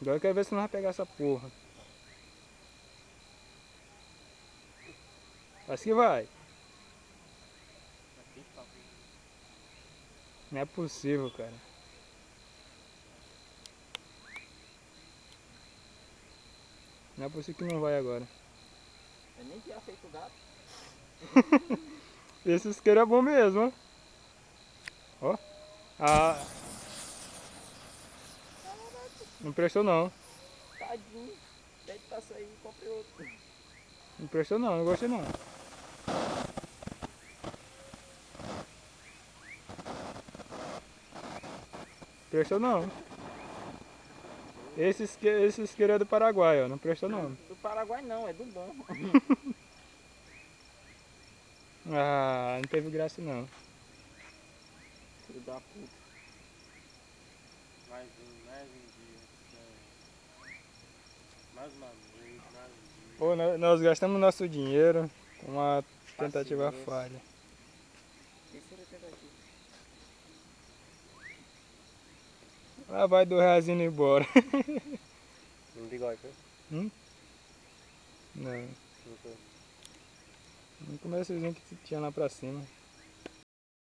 Agora eu quero ver se não vai pegar essa porra. Acho que vai. Não é possível, cara. Não é possível que não vai agora. Eu nem tinha feito o gato. Esse isqueiro é bom mesmo, ó. Ó. Ah. Não prestou não. Tadinho. Pede pra sair e compre outro. Não prestou não, não gostei não. Prestou não. Esse isqueiro é do Paraguai, ó. Não prestou não. Do Paraguai não, é do bom. Ah, não teve graça não. Filho da puta. Mais um dia. Mais uma noite, mais um dia. Pô, nós gastamos nosso dinheiro com uma tentativa Paciência. falha. Terceira tentativa. Lá vai R$2 indo embora. Um bigode, foi? Não. Não foi. No começozinho que tinha lá pra cima.